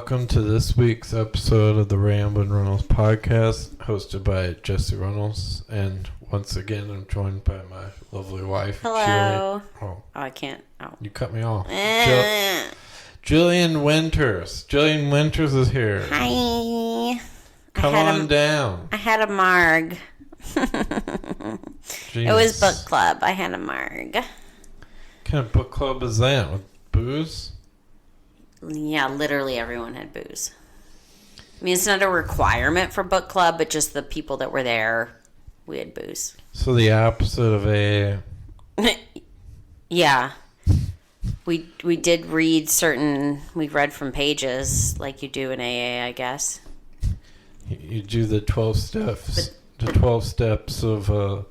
welcome to this week's episode of the Ramblin' Reynolds podcast, hosted by Jesse Reynolds. And once again, I'm joined by my lovely wife, Hello. Jillian. Oh, I can't. Oh. You cut me off. Jillian Winters. Jillian Winters is here. Hi. Come on down. I had a marg. It was book club. I had a marg. What kind of book club is that? With booze? Yeah, literally everyone had booze. I mean, it's not a requirement for book club, but just the people that were there, we had booze. So the opposite of AA. Yeah. We did read we read from pages like you do in AA, I guess. You do the 12 steps. The 12 steps of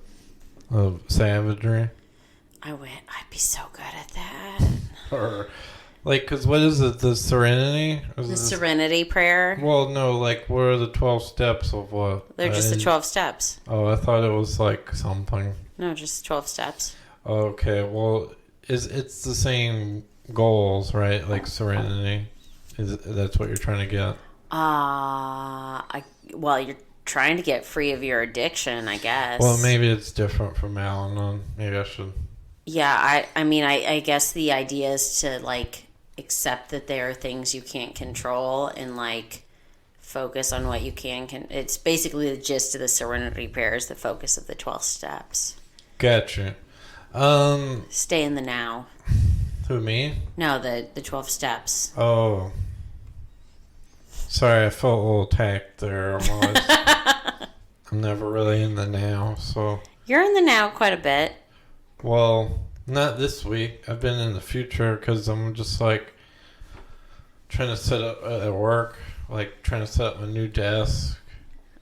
savagery. I'd be so good at that. Or, like, because what is it? The Serenity? The Serenity prayer? Well, no, like, what are the 12 steps of what? They're just the 12 steps. Oh, I thought it was, like, something. No, just 12 steps. Okay, well, it's the same goals, right? Like, Serenity. That's what you're trying to get? Well, you're trying to get free of your addiction, I guess. Well, maybe it's different from Al-Anon. Maybe I should... Yeah, I mean, I guess the idea is to, like, accept that there are things you can't control and, like, focus on what you can. It's basically the gist of the Serenity Prayer is the focus of the 12 steps. Gotcha. Stay in the now. Who, me? No, the 12 steps. Oh. Sorry, I felt a little attacked there. I'm never really in the now, so... You're in the now quite a bit. Well, not this week. I've been in the future because I'm just, like, trying to set up at work, like, trying to set up a new desk.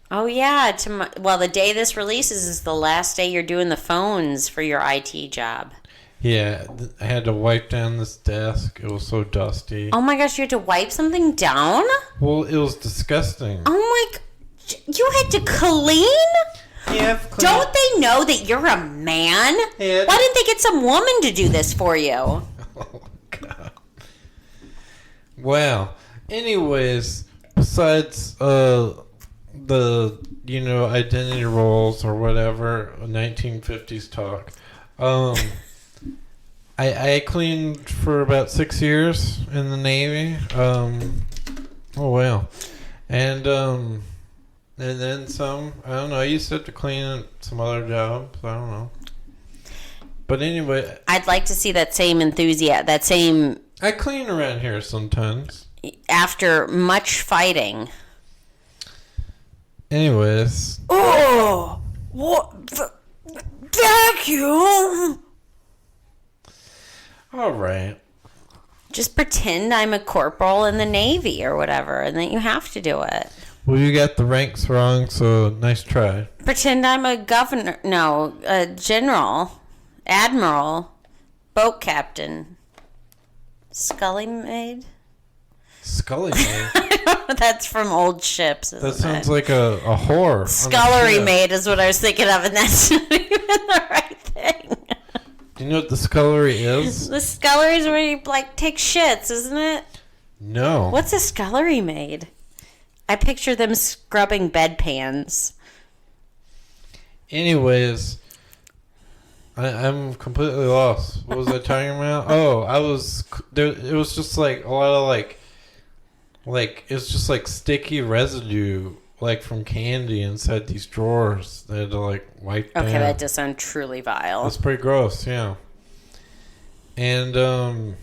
Oh, yeah. Well, the day this releases is the last day you're doing the phones for your IT job. Yeah, I had to wipe down this desk. It was so dusty. Oh, my gosh, you had to wipe something down? Well, it was disgusting. Oh, my... You had to clean? Yeah, don't they know that you're a man? Yeah. Why didn't they get some woman to do this for you? Oh, God. Well, anyways, besides the, identity roles or whatever, 1950s talk, I cleaned for about 6 years in the Navy. Oh, wow. And then some, I don't know, I used to have to clean at some other jobs, I don't know. But anyway. I'd like to see that same enthusiasm, I clean around here sometimes. After much fighting. Anyways. Oh! What? Vacuum! Alright. Just pretend I'm a corporal in the Navy or whatever, and then you have to do it. Well, you got the ranks wrong, so nice try. Pretend I'm a general, admiral, boat captain, Scully maid. Scully maid? That's from old ships, isn't it? That sounds like a whore. Scullery maid is what I was thinking of, and that's not even the right thing. Do you know what the scullery is? The scullery is where you, like, take shits, isn't it? No. What's a scullery maid? I picture them scrubbing bedpans. Anyways, I'm completely lost. What was I talking about? Oh, it was just like a lot of like it was just like sticky residue, like from candy inside these drawers. They had to like wipe down. Okay, that does sound truly vile. That's pretty gross, yeah. And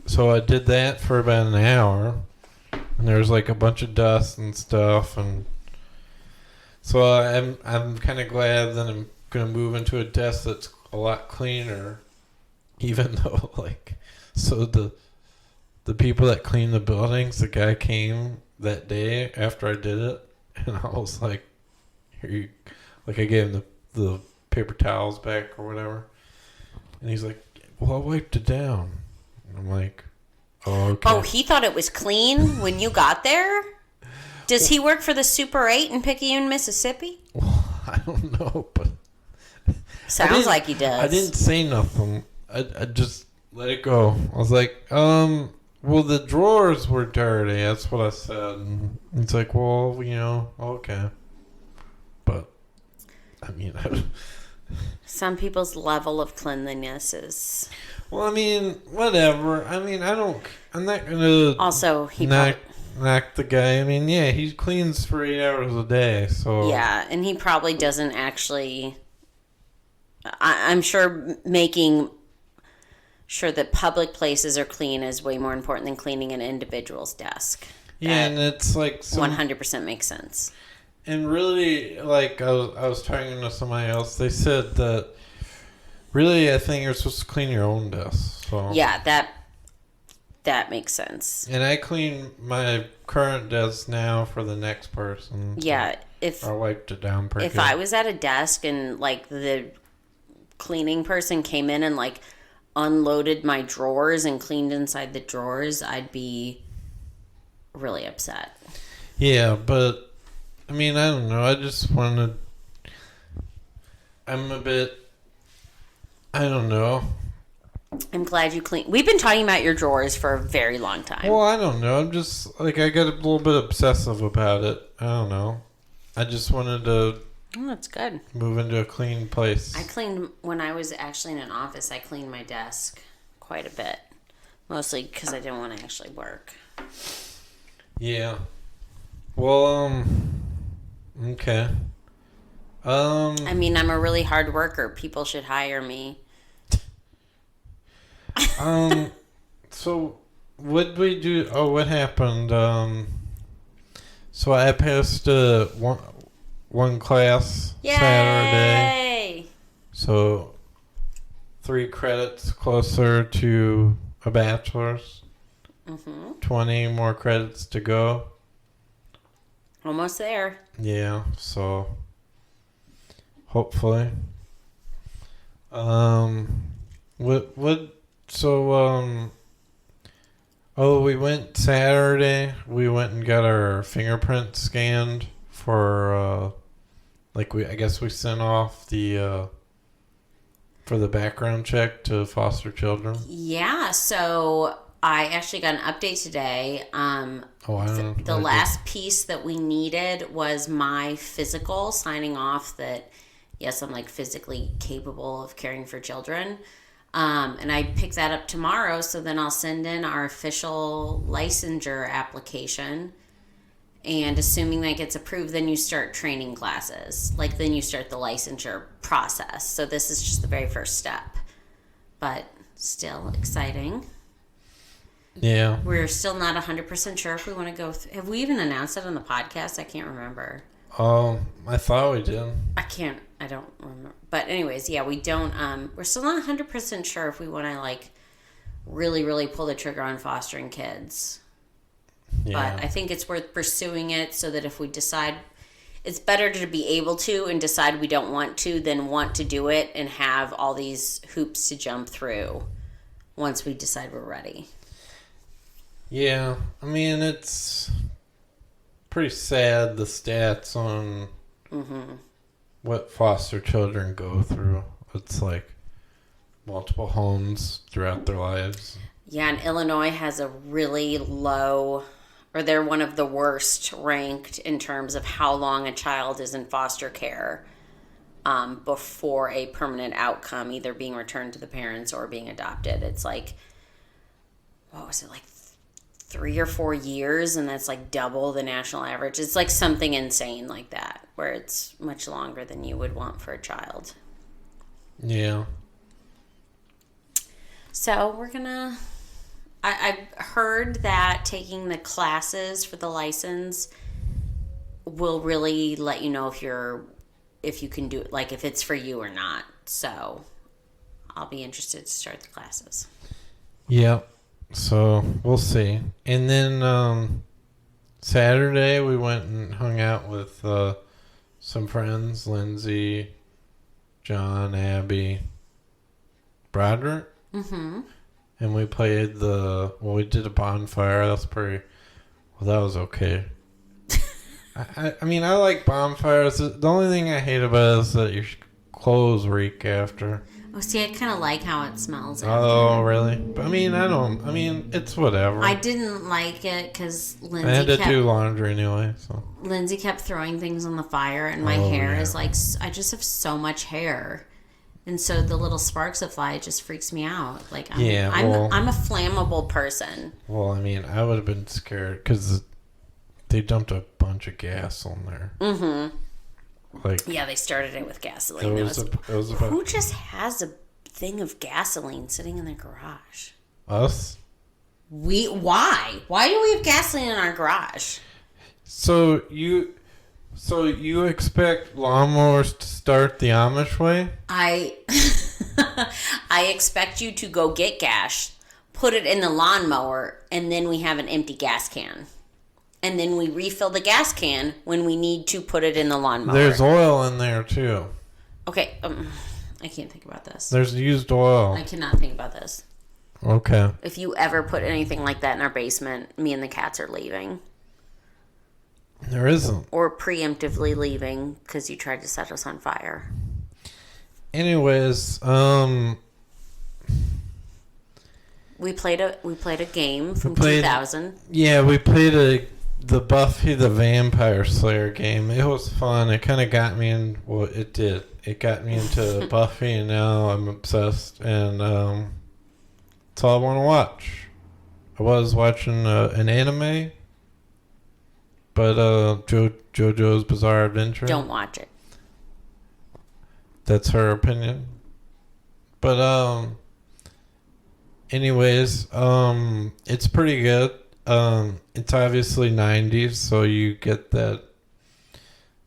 so I did that for about an hour. And there was like a bunch of dust and stuff, and so I'm kind of glad that I'm gonna move into a desk that's a lot cleaner, even though so the people that clean the buildings, the guy came that day after I did it, and I was like, here you, like I gave him the paper towels back or whatever, and he's like, well, I wiped it down, and I'm like. Oh, okay. Oh, he thought it was clean when you got there? Does he work for the Super 8 in Picayune, Mississippi? Well, I don't know, but... Sounds like he does. I didn't say nothing. I just let it go. I was like, Well, the drawers were dirty. That's what I said. And it's like, well, okay. But, I mean, Some people's level of cleanliness is... well, I mean, whatever. I mean, I'm not going to Also, he knock the guy. I mean, yeah, he cleans for 8 hours a day, so... Yeah, and he probably doesn't actually... I'm sure making sure that public places are clean is way more important than cleaning an individual's desk. Yeah, and it's like... 100% makes sense. And really, like, I was talking to somebody else. They said that, really, I think you're supposed to clean your own desk. So. Yeah, that makes sense. And I clean my current desk now for the next person. Yeah, I wiped it down pretty good. If I was at a desk and, like, the cleaning person came in and, like, unloaded my drawers and cleaned inside the drawers, I'd be really upset. Yeah, but... I mean, I don't know. I just wanted... I'm a bit... I don't know. I'm glad you clean. We've been talking about your drawers for a very long time. Well, I don't know. I'm just... Like, I got a little bit obsessive about it. I don't know. I just wanted to... Oh, that's good. Move into a clean place. I cleaned... When I was actually in an office, I cleaned my desk quite a bit. Mostly because I didn't want to actually work. Yeah. Well, okay. I mean, I'm a really hard worker. People should hire me. So what did we do? Oh, what happened? So I passed one class Yay! Saturday. So 3 credits closer to a bachelor's. 20 more credits to go. Almost there. Yeah, so hopefully. We went Saturday. We went and got our fingerprints scanned for I guess we sent off the for the background check to foster children. Yeah, so I actually got an update today. The last piece that we needed was my physical, signing off that, yes, I'm like physically capable of caring for children. And I pick that up tomorrow, so then I'll send in our official licensure application. And assuming that gets approved, then you start training classes. Like, then you start the licensure process. So this is just the very first step. But still exciting. Yeah. We're still not 100% sure if we want to go... Have we even announced it on the podcast? I can't remember. I thought we did. I don't remember. But anyways, yeah, we don't... we're still not 100% sure if we want to, like, really, really pull the trigger on fostering kids. Yeah. But I think it's worth pursuing it so that if we decide... It's better to be able to and decide we don't want to than want to do it and have all these hoops to jump through once we decide we're ready. Yeah, I mean, it's pretty sad, the stats on what foster children go through. It's like multiple homes throughout their lives. Yeah, and Illinois has a really low, or they're one of the worst ranked in terms of how long a child is in foster care before a permanent outcome, either being returned to the parents or being adopted. It's like, what was it, like 3 or 4 years, and that's like double the national average. It's like something insane like that, where it's much longer than you would want for a child. Yeah. So we're gonna... I've heard that taking the classes for the license will really let you know if you can do it, like if it's for you or not. So I'll be interested to start the classes. Yep. So we'll see. And then Saturday we went and hung out with some friends, Lindsay, John, Abby, Broderick. Mm-hmm. And we played we did a bonfire. That was okay. I mean, I like bonfires. The only thing I hate about it is that your clothes reek after. Oh, see, I kind of like how it smells. Oh, really? But, I mean, it's whatever. I didn't like it because Lindsay I had to do laundry anyway, so. Lindsay kept throwing things on the fire, and my hair is like, I just have so much hair. And so the little sparks that fly, it just freaks me out. Like, I'm a flammable person. Well, I mean, I would have been scared because they dumped a bunch of gas on there. Mm-hmm. Like, yeah, they started it with gasoline. Who just has a thing of gasoline sitting in their garage? Us? Why? Why do we have gasoline in our garage? So you expect lawnmowers to start the Amish way? I expect you to go get gas, put it in the lawnmower, and then we have an empty gas can. And then we refill the gas can when we need to put it in the lawnmower. There's oil in there, too. Okay, I can't think about this. There's used oil. I cannot think about this. Okay. If you ever put anything like that in our basement, me and the cats are leaving. There isn't. Or preemptively leaving because you tried to set us on fire. Anyways, we played a game from 2000. Yeah, we played the Buffy the Vampire Slayer game. It was fun. It kind of got me in. Well, it did. It got me into Buffy, and now I'm obsessed. And that's all I want to watch. I was watching an anime, but JoJo's Bizarre Adventure. Don't watch it. That's her opinion. But anyways, it's pretty good. It's obviously 90s, so you get that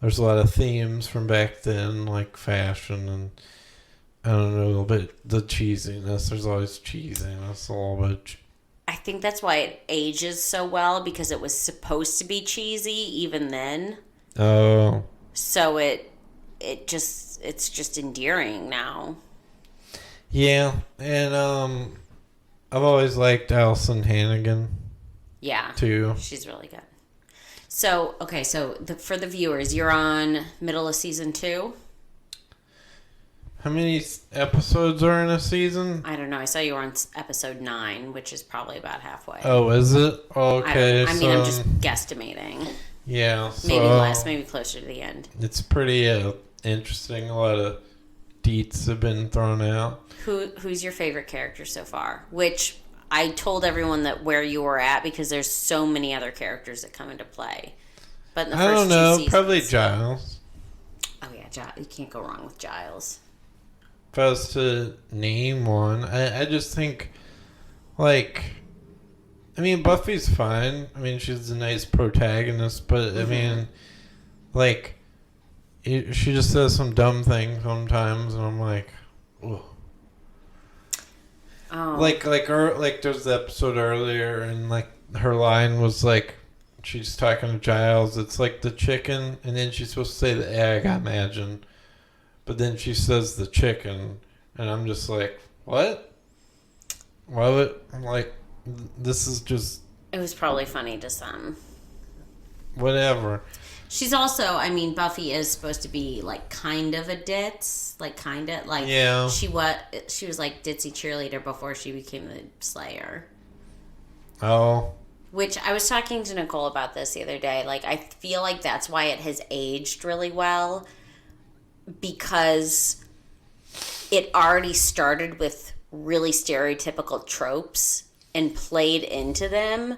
there's a lot of themes from back then, like fashion and I don't know, a little bit the cheesiness. There's always cheesiness a little bit. I think that's why it ages so well, because it was supposed to be cheesy even then. Oh. So it's just endearing now. Yeah, and I've always liked Allison Hannigan. Yeah, too. She's really good. So, okay, for the viewers, you're on middle of season 2? How many episodes are in a season? I don't know. I saw you were on episode 9, which is probably about halfway. Oh, is it? Okay. I mean, I'm just guesstimating. Yeah. So, maybe less, maybe closer to the end. It's pretty interesting. A lot of deets have been thrown out. Who's your favorite character so far? Which I told everyone that where you were at because there's so many other characters that come into play. But in the first 2 seasons, probably Giles. Oh yeah, Giles. You can't go wrong with Giles. If I was to name one, I just think, like, I mean, Buffy's fine. I mean, she's a nice protagonist, but I mean, like, she just says some dumb thing sometimes, and I'm like, ugh. Oh. Like there's the episode earlier, and like her line was like, she's talking to Giles. It's like the chicken, and then she's supposed to say the egg, I imagine, but then she says the chicken, and I'm just like, what? Why would I'm like, this is just. It was probably funny to some. Whatever. She's also, I mean, Buffy is supposed to be like kind of a ditz, like kind of like yeah. She was like ditzy cheerleader before she became the Slayer. Oh. Which I was talking to Nicole about this the other day. Like, I feel like that's why it has aged really well, because it already started with really stereotypical tropes and played into them.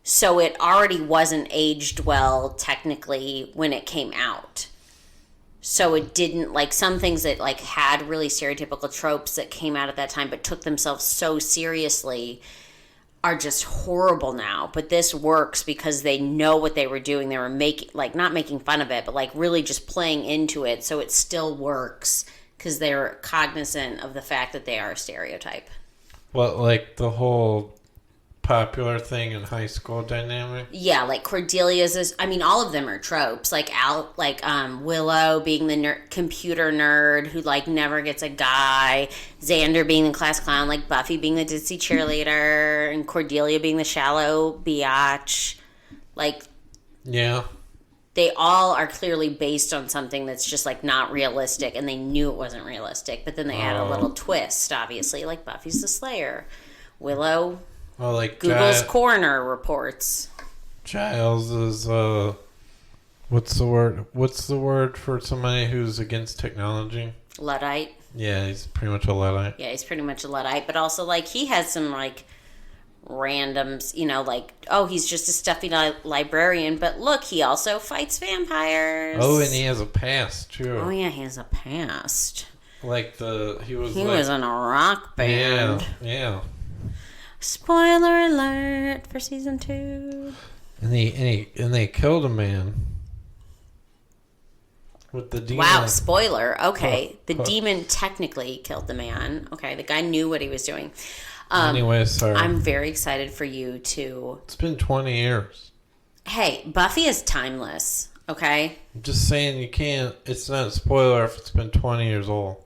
So it already wasn't aged well, technically, when it came out. So it didn't, like, some things that, like, had really stereotypical tropes that came out at that time but took themselves so seriously are just horrible now. But this works because they know what they were doing. They were making, like, not making fun of it, but, like, really just playing into it. So it still works because they're cognizant of the fact that they are a stereotype. What, like the whole popular thing in high school dynamic? Yeah, like Cordelia's is, I mean, all of them are tropes. Like Willow being the computer nerd who like never gets a guy, Xander being the class clown, like Buffy being the ditzy cheerleader, and Cordelia being the shallow biatch. Like, yeah, they all are clearly based on something that's just like not realistic, and they knew it wasn't realistic, but then they add a little twist, obviously, like Buffy's the Slayer. Willow, well, like Google's coroner reports. Giles is what's the word? What's the word for somebody who's against technology? Luddite. Yeah, he's pretty much a Luddite. Yeah, he's pretty much a Luddite, but also like he has some like randoms, you know, like, oh, he's just a stuffy librarian, but look, he also fights vampires. Oh, and he has a past too. Oh yeah, he has a past. Like he was in a rock band. Yeah. Spoiler alert for season 2. And they killed a man with the demon. Wow, spoiler. Okay, the demon technically killed the man. Okay, the guy knew what he was doing. Anyway, sorry. I'm very excited for you to... It's been 20 years. Hey, Buffy is timeless, okay? I'm just saying you can't... It's not a spoiler if it's been 20 years old.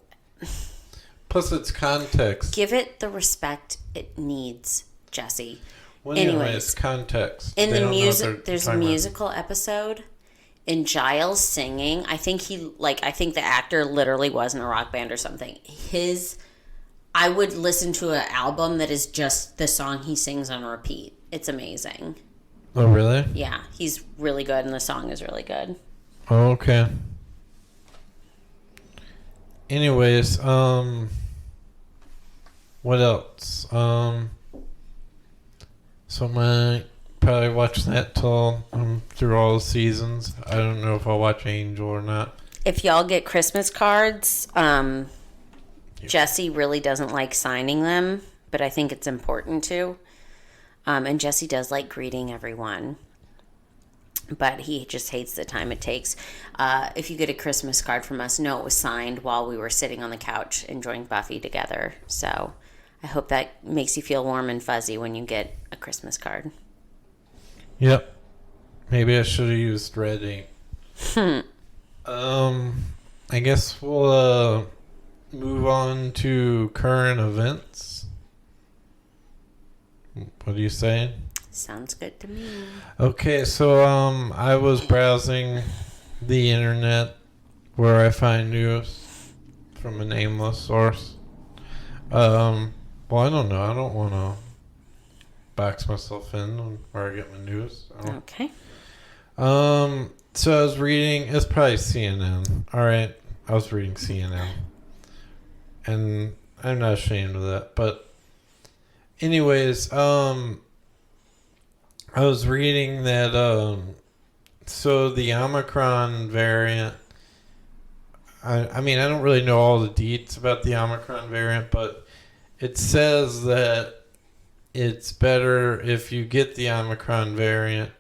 Plus, it's context. Give it the respect it needs, Jesse. Well, anyways, context. In the music, there's a musical episode, and Giles singing. I think the actor literally was in a rock band or something. I would listen to an album that is just the song he sings on repeat. It's amazing. Oh, really? Yeah, he's really good, and the song is really good. Oh, okay. Anyways, what else? So I might probably watch that till I'm through all the seasons. I don't know if I'll watch Angel or not. If y'all get Christmas cards, Jesse really doesn't like signing them, but I think it's important to. And Jesse does like greeting everyone, but he just hates the time it takes. If you get a Christmas card from us, know it was signed while we were sitting on the couch enjoying Buffy together. So I hope that makes you feel warm and fuzzy when you get a Christmas card. Yep. Maybe I should have used red ink. I guess we'll move on to current events. What are you saying? Sounds good to me. Okay, so I was browsing the internet where I find news from a nameless source. Well, I don't know. I don't want to box myself in on where I get my news. Okay. So I was reading. It's probably CNN. All right, I was reading CNN, and I'm not ashamed of that. But, anyways, I was reading that. So the Omicron variant. I mean, I don't really know all the deets about the Omicron variant, but it says that it's better if you get the Omicron variant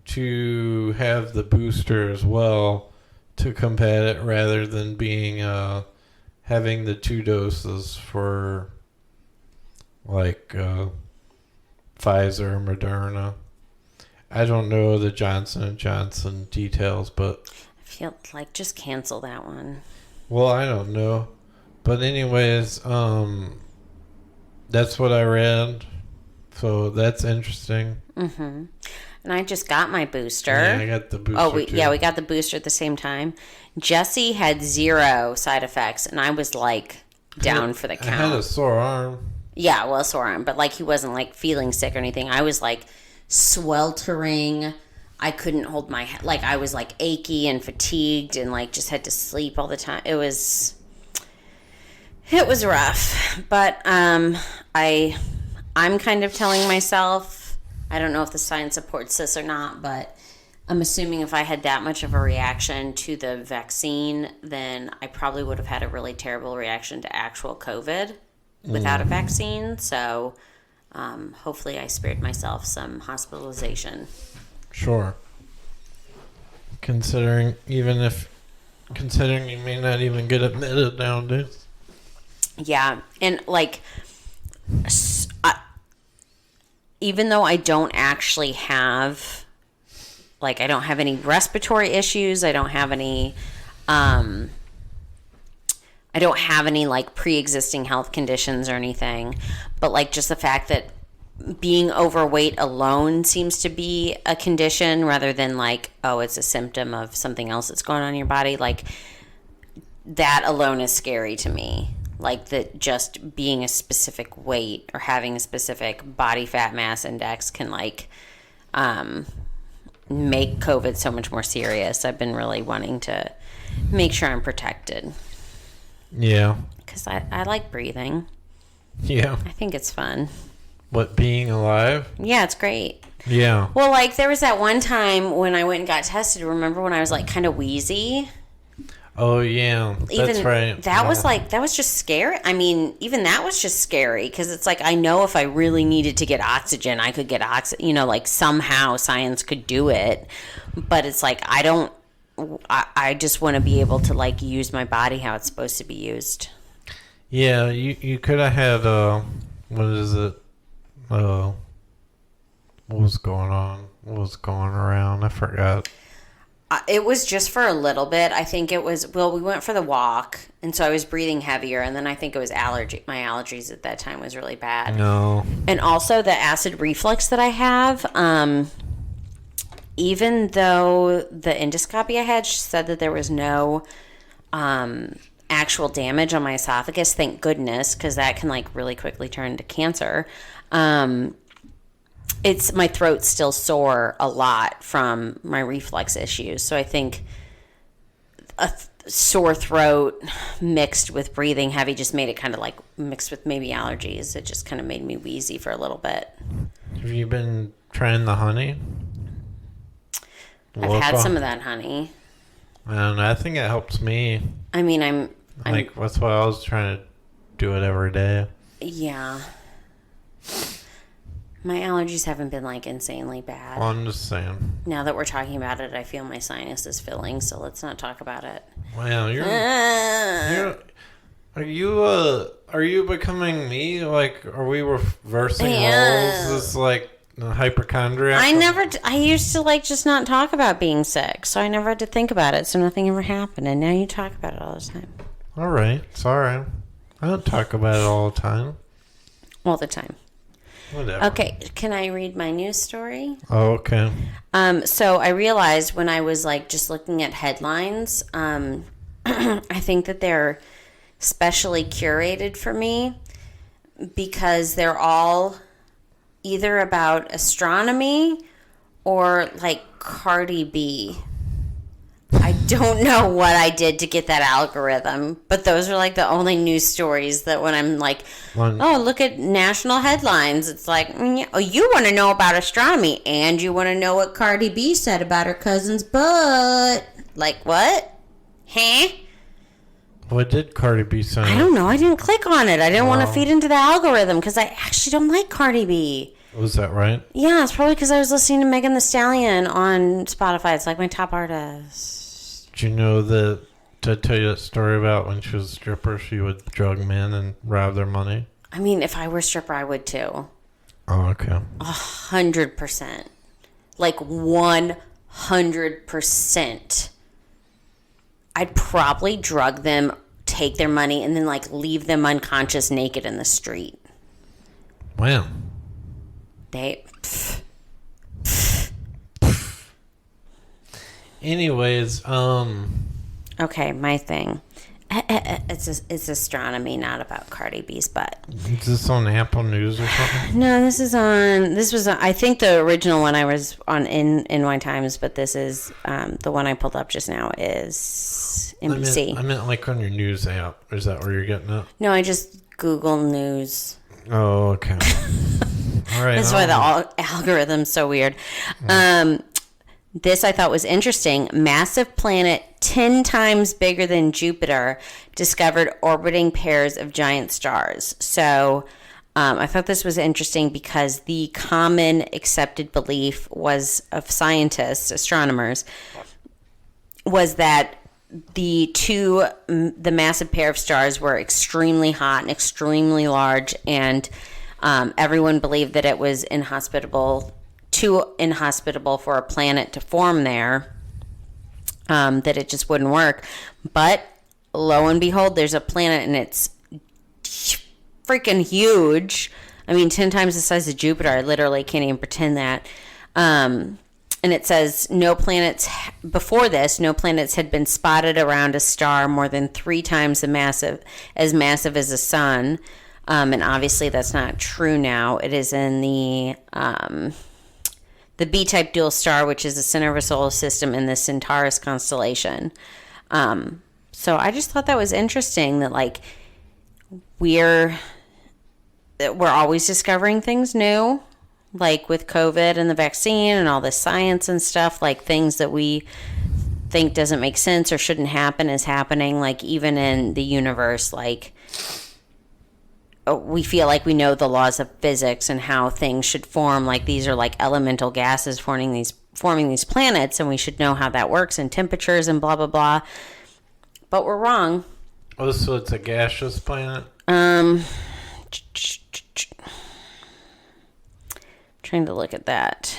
to have the booster as well to combat it rather than being having the 2 doses for like Pfizer or Moderna. I don't know the Johnson & Johnson details, but I feel like just cancel that one. Well, I don't know. But anyways, that's what I read. So that's interesting. Mm-hmm. And I just got my booster. Yeah, I got the booster. Oh, we got the booster at the same time. Jesse had 0 side effects, and I was like down for the count. I had a sore arm. Yeah, well, a sore arm, but like he wasn't like feeling sick or anything. I was like sweltering. I couldn't hold my head. Like I was like achy and fatigued, and like just had to sleep all the time. It was rough, but I'm kind of telling myself. I don't know if the science supports this or not, but I'm assuming if I had that much of a reaction to the vaccine, then I probably would have had a really terrible reaction to actual COVID without a vaccine. So hopefully I spared myself some hospitalization. Sure. Considering you may not even get admitted nowadays. Yeah, and like... even though I don't actually have, like, I don't have any respiratory issues, I don't have any, like, pre-existing health conditions or anything, but, like, just the fact that being overweight alone seems to be a condition rather than like, oh, it's a symptom of something else that's going on in your body. Like, that alone is scary to me. Like, that just being a specific weight or having a specific body fat mass index can, like, make COVID so much more serious. I've been really wanting to make sure I'm protected. Yeah. Because I like breathing. Yeah. I think it's fun. What, being alive? Yeah, it's great. Yeah. Well, like, there was that one time when I went and got tested. Remember when I was, like, kind of wheezy? Oh, yeah. That's right. That was, like, that was just scary. I mean, even that was just scary because it's like, I know if I really needed to get oxygen, I could get oxygen. You know, like, somehow science could do it. But it's like, I just want to be able to, like, use my body how it's supposed to be used. Yeah, you could have had, what is it? What was going on? What was going around? I forgot. It was just for a little bit. I think it was, well, we went for the walk, and so I was breathing heavier, and then I think it was my allergies at that time was really bad. No. And also the acid reflux that I have, even though the endoscopy I had said that there was no actual damage on my esophagus, thank goodness, because that can, like, really quickly turn into cancer. It's my throat's still sore a lot from my reflux issues. So I think a sore throat mixed with breathing heavy just made it kind of like mixed with maybe allergies. It just kind of made me wheezy for a little bit. Have you been trying the honey? I've had some of that honey. And I think it helps me. I mean, I'm like, that's why I was trying to do it every day. Yeah. My allergies haven't been, like, insanely bad. Well, I'm just saying. Now that we're talking about it, I feel my sinus is filling, so let's not talk about it. Wow, are you becoming me? Like, are we reversing roles? Is like a hypochondriac? I used to, like, just not talk about being sick, so I never had to think about it, so nothing ever happened, and now you talk about it all the time. All right, sorry. I don't talk about it all the time. All the time. Whatever. Okay, can I read my news story? Oh, okay. So I realized when I was, like, just looking at headlines, I think that they're specially curated for me because they're all either about astronomy or, like, Cardi B. I don't know what I did to get that algorithm, but those are, like, the only news stories that when I'm like, oh, look at national headlines, it's like, oh, you want to know about astronomy and you want to know what Cardi B said about her cousin's butt. Like, what? Huh? What did Cardi B say? I don't know. I didn't click on it. I didn't want to feed into the algorithm because I actually don't like Cardi B. Was that right? Yeah, it's probably because I was listening to Megan Thee Stallion on Spotify. It's like my top artist. Did you know that, to tell you that story about when she was a stripper, she would drug men and rob their money? I mean, if I were a stripper, I would too. Oh, okay. 100%. Like 100%. I'd probably drug them, take their money, and then, like, leave them unconscious naked in the street. Wow. Anyways, Okay, my thing. It's astronomy, not about Cardi B's butt. Is this on Apple News or something? No, this was on, I think the original one I was on in NY Times, but this is, the one I pulled up just now is NBC. I meant like on your news app. Is that where you're getting it? No, I just Google News. Oh, okay. All right. That's why the algorithm's so weird. This I thought was interesting. Massive planet 10 times bigger than Jupiter discovered orbiting pairs of giant stars. So I thought this was interesting because the common accepted belief was of scientists, astronomers, was that the massive pair of stars were extremely hot and extremely large, and everyone believed that it was too inhospitable for a planet to form there, that it just wouldn't work. But lo and behold, there's a planet and it's freaking huge. I mean, 10 times the size of Jupiter. I literally can't even pretend that. And it says before this, no planets had been spotted around a star more than 3 times as massive as the sun. And obviously that's not true now. It is in the B-type dual star, which is the center of a solar system in the Centaurus constellation. So I just thought that was interesting that like we're always discovering things new, like with COVID and the vaccine and all this science and stuff, like things that we think doesn't make sense or shouldn't happen is happening. Like even in the universe, like we feel like we know the laws of physics and how things should form. Like these are like elemental gases forming these planets, and we should know how that works and temperatures and blah blah blah. But we're wrong. Oh, so it's a gaseous planet? Trying to look at that.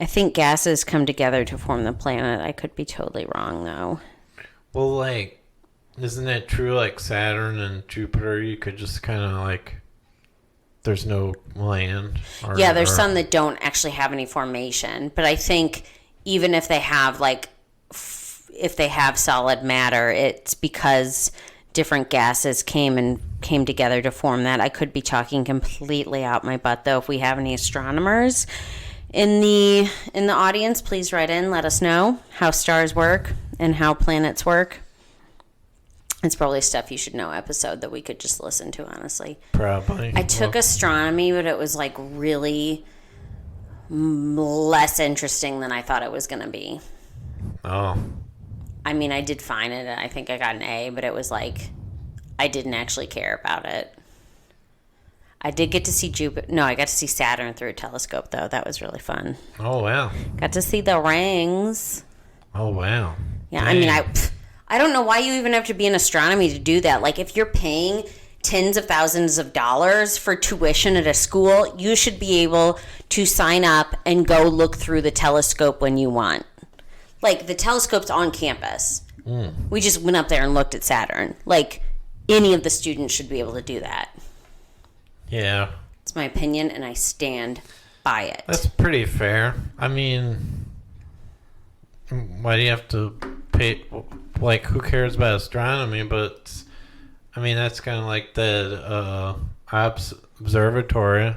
I think gases come together to form the planet. I could be totally wrong, though. Well, like, isn't it true, like, Saturn and Jupiter, you could just kind of, like, there's no land? Yeah, there's some that don't actually have any formation. But I think even if they have, like, if they have solid matter, it's because different gases came together to form that. I could be talking completely out my butt, though. If we have any astronomers in the audience, please write in. Let us know how stars work and how planets work. It's probably a stuff you should know episode that we could just listen to, honestly. Probably. I took astronomy, but it was like really less interesting than I thought it was going to be. Oh. I mean, I did fine in it. I think I got an A, but it was like I didn't actually care about it. I did get to see Jupiter. No, I got to see Saturn through a telescope, though. That was really fun. Oh, wow. Got to see the rings. Oh, wow. Yeah, Dang. I mean, I don't know why you even have to be in astronomy to do that. Like, if you're paying tens of thousands of dollars for tuition at a school, you should be able to sign up and go look through the telescope when you want. Like, the telescope's on campus. We just went up there and looked at Saturn. Like, any of the students should be able to do that. Yeah. It's my opinion, and I stand by it. That's pretty fair. I mean, why do you have to pay? Like, who cares about astronomy? But, I mean, that's kind of like the observatory.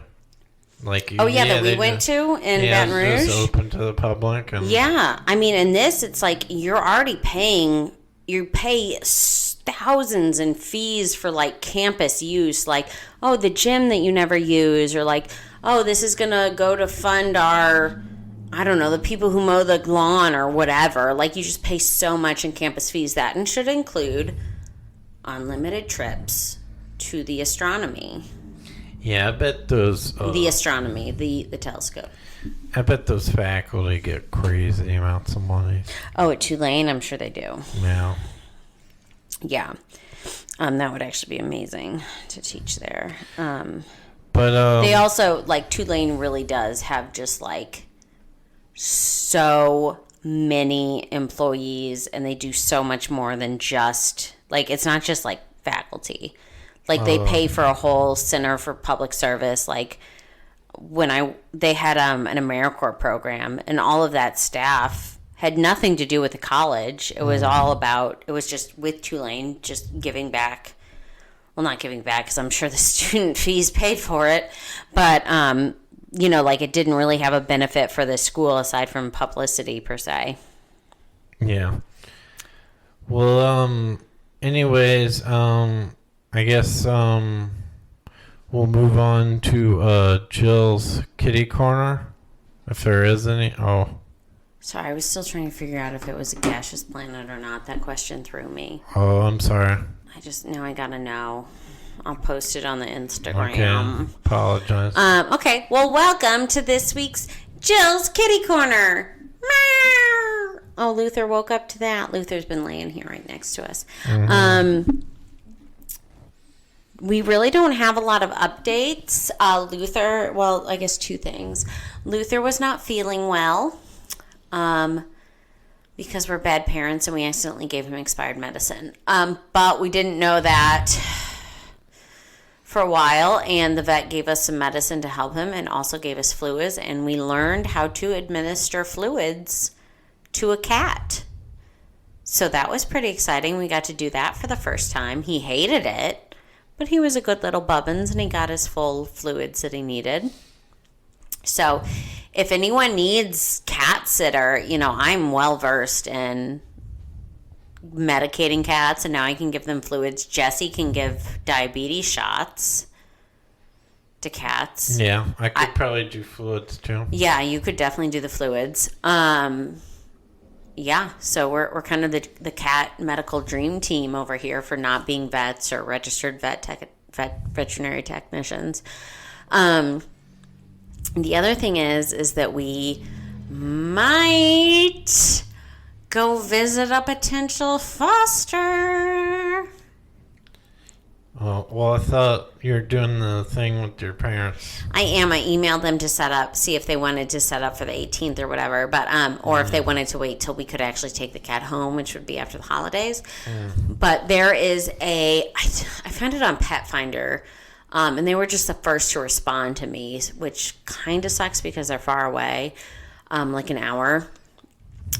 Like, that we went to in Baton Rouge. It's just open to the public. And yeah, I mean, in this, it's like you're already paying. You pay thousands in fees for like campus use, like the gym that you never use, or like this is gonna go to fund our, I don't know, the people who mow the lawn or whatever. Like you just pay so much in campus fees. That and should include unlimited trips to the astronomy. Yeah, I bet those... the astronomy, the telescope. I bet those faculty get crazy amounts of money. Oh, at Tulane? I'm sure they do. Yeah. Yeah. That would actually be amazing to teach there. But they also, like, Tulane really does have just, like, so many employees, and they do so much more than just, like, it's not just, like, faculty. Like, they pay for a whole center for public service. Like, they had an AmeriCorps program, and all of that staff had nothing to do with the college. It was all about, it was just with Tulane, just giving back. Well, not giving back, because I'm sure the student fees paid for it. But, like, it didn't really have a benefit for the school aside from publicity, per se. Yeah. Well, anyways, I guess we'll move on to Jill's kitty corner, if there is any. Oh. Sorry, I was still trying to figure out if it was a gaseous planet or not. That question threw me. Oh, I'm sorry. I gotta know. I'll post it on the Instagram. Okay, apologize. Okay, well, welcome to this week's Jill's Kitty Corner. Meow. Oh, Luther woke up to that. Luther's been laying here right next to us. Mm-hmm. We really don't have a lot of updates. Luther, well, I guess 2 things. Luther was not feeling well because we're bad parents and we accidentally gave him expired medicine. But we didn't know that for a while, and the vet gave us some medicine to help him and also gave us fluids, and we learned how to administer fluids to a cat. So that was pretty exciting. We got to do that for the first time. He hated it, but he was a good little bubbins, and he got his full fluids that he needed. So if anyone needs cat sitter, I'm well versed in medicating cats, and now I can give them fluids. Jesse can give diabetes shots to cats. Yeah, I could probably do fluids too. Yeah, you could definitely do the fluids. Yeah, so we're kind of the cat medical dream team over here for not being vets or registered veterinary technicians. The other thing is that we might go visit a potential foster. Oh, well, I thought you were doing the thing with your parents. I am. I emailed them to see if they wanted to set up for the 18th or whatever, but or if they wanted to wait till we could actually take the cat home, which would be after the holidays. But there is I found it on Pet Finder, and they were just the first to respond to me, which kind of sucks because they're far away, like an hour.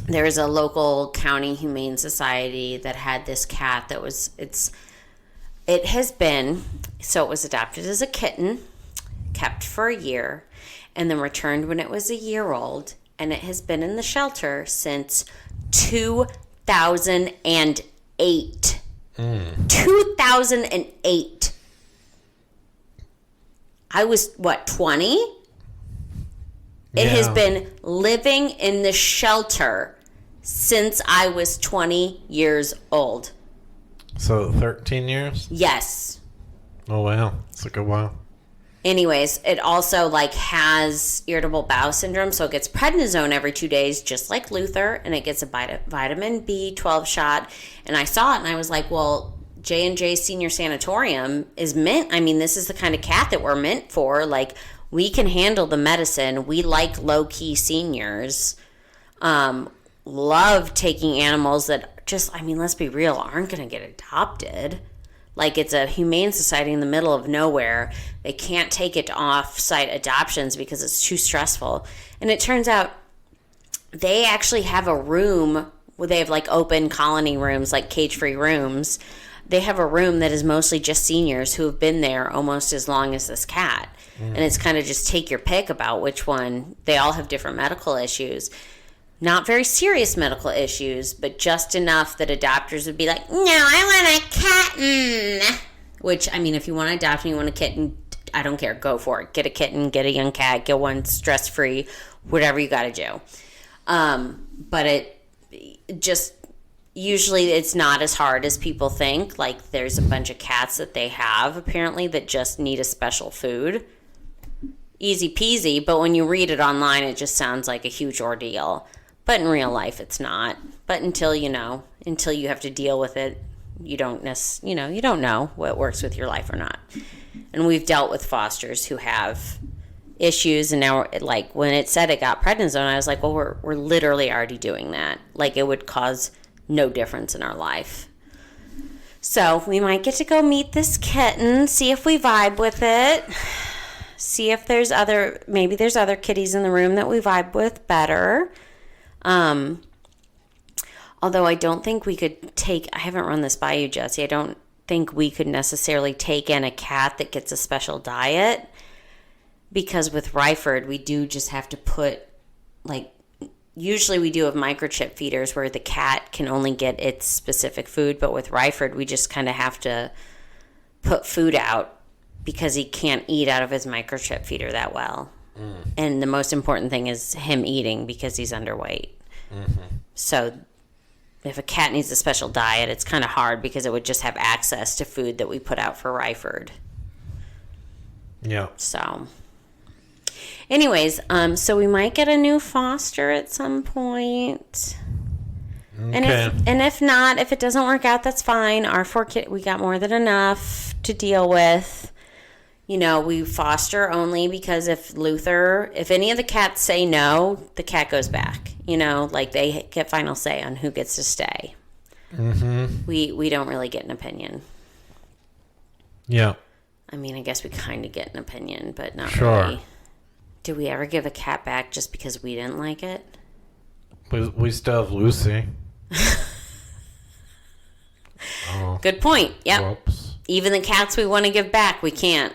There is a local county humane society that had this cat that was it was adopted as a kitten, kept for a year, and then returned when it was a year old, and it has been in the shelter since 2008. 2008. I was, 20? It has been living in the shelter since I was 20 years old. So 13 years? Yes. Oh, wow. It's like a while. Anyways, it also has irritable bowel syndrome, so it gets prednisone every 2 days, just like Luther, and it gets a vitamin B12 shot. And I saw it, and I was like, well, J&J Senior Sanatorium is meant, this is the kind of cat that we're meant for. We can handle the medicine. We like low-key seniors. Love taking animals that let's be real, aren't going to get adopted. It's a humane society in the middle of nowhere. They can't take it to off-site adoptions because it's too stressful. And it turns out they actually have a room where they have open colony rooms, cage-free rooms. They have a room that is mostly just seniors who have been there almost as long as this cat. And it's kind of just take your pick about which one. They all have different medical issues. Not very serious medical issues, but just enough that adopters would be like, no, I want a kitten. Which, if you want to adopt and you want a kitten, I don't care. Go for it. Get a kitten, get a young cat, get one stress-free, whatever you got to do. But it just, usually it's not as hard as people think. There's a bunch of cats that they have, apparently, that just need a special food. Easy peasy, but when you read it online, it just sounds like a huge ordeal. But in real life, it's not. But until you have to deal with it, you don't know what works with your life or not. And we've dealt with fosters who have issues, and now, when it said it got prednisone, I was like, well, we're literally already doing that. It would cause no difference in our life. So we might get to go meet this kitten, see if we vibe with it, see if there's other kitties in the room that we vibe with better. Although I don't think we could I haven't run this by you, Jesse. I don't think we could necessarily take in a cat that gets a special diet, because with Ryford, we do just have to put, usually we do have microchip feeders where the cat can only get its specific food, but with Ryford, we just kind of have to put food out because he can't eat out of his microchip feeder that well. And the most important thing is him eating because he's underweight. So if a cat needs a special diet, it's kind of hard because it would just have access to food that we put out for Ryford. Yeah. So anyways, so we might get a new foster at some point. Okay. And if not, if it doesn't work out, that's fine. Our 4 kids, we got more than enough to deal with. We foster only because if any of the cats say no, the cat goes back. They get final say on who gets to stay. We don't really get an opinion. Yeah. I mean, I guess we kind of get an opinion, but not Sure. really. Did we ever give a cat back just because we didn't like it? We still have Lucy. Oh, Good point. Yep. whoops. Even the cats we want to give back, we can't.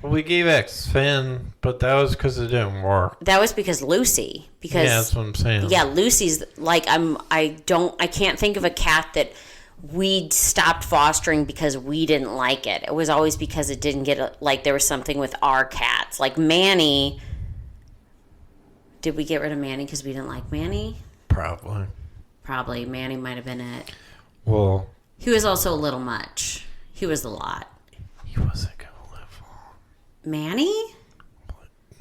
Well, we gave X Finn, but that was because it didn't work. That was because Lucy. Because Yeah, that's what I'm saying. yeah, Lucy's like I can't think of a cat that we stopped fostering because we didn't like it. It was always because it didn't get like there was something with our cats. Like Manny. Did we get rid of Manny because we didn't like Manny? Probably. Probably. Manny might have been it. Well, He was also a little much. He was a lot. he wasn't going to live long. Manny?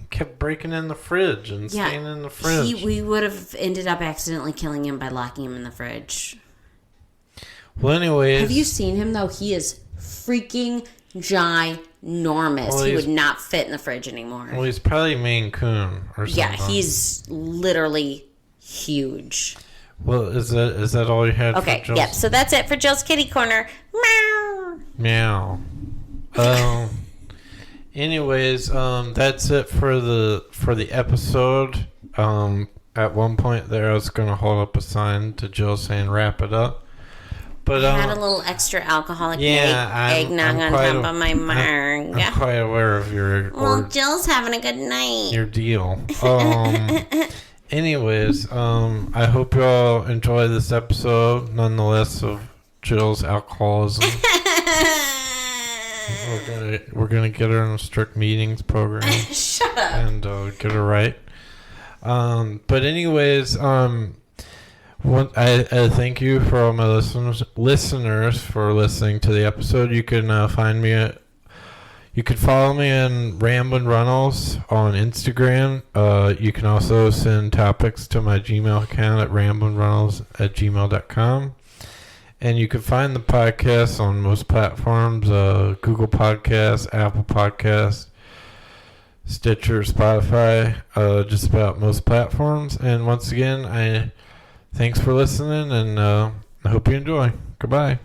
Kept breaking in the fridge and staying in the fridge. We would have ended up accidentally killing him by locking him in the fridge. Well, anyways. Have you seen him, though? He is freaking ginormous. Well, he would not fit in the fridge anymore. Well, he's probably Maine Coon or something. Yeah, he's literally huge. Well, is that all you had Okay, for Jill's? yep. So that's it for Jill's Kitty Corner. Meow. Meow. Anyways, that's it for the episode. At one point there, I was gonna hold up a sign to Jill saying "wrap it up," but I had a little extra alcoholic yeah, eggnog on top of my mug. I'm quite aware of your Well, Jill's having a good night. your deal. Anyways, I hope you all enjoy this episode, nonetheless, of Jill's alcoholism. We're gonna get her in a strict meetings program. Shut up. And get her right. But anyways, I thank you for all my listeners for listening to the episode. You can find me you can follow me on Ramblin' Runnels on Instagram. You can also send topics to my Gmail account at ramblinrunnels@gmail.com. And you can find the podcast on most platforms, Google Podcasts, Apple Podcasts, Stitcher, Spotify, just about most platforms. And once again, thanks for listening, and I hope you enjoy. Goodbye.